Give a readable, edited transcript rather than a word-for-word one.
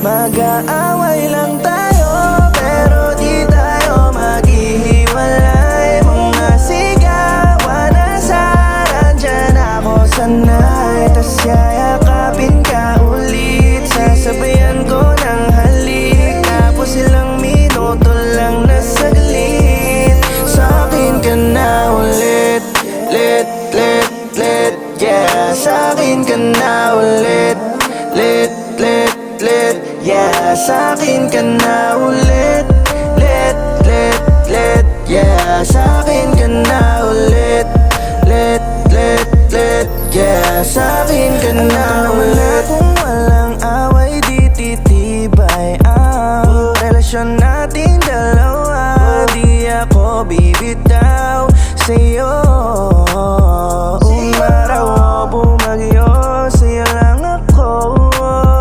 Mag-aaway lang tayo, pero di tayo maghihiwalay. Mga sigawan na sana, dyan ako sanay. Tas yayakapin ka ulit, sasabayan ko ng halik. Tapos ilang minuto lang na saglit, sa'kin ka na ulit. Let, yeah. Sa'kin ka na ulit. Let, yeah. Sa'kin ka na ulit. Let, yeah. Sa'kin ka na ulit. Let, yeah. Sa'kin ka na ulit.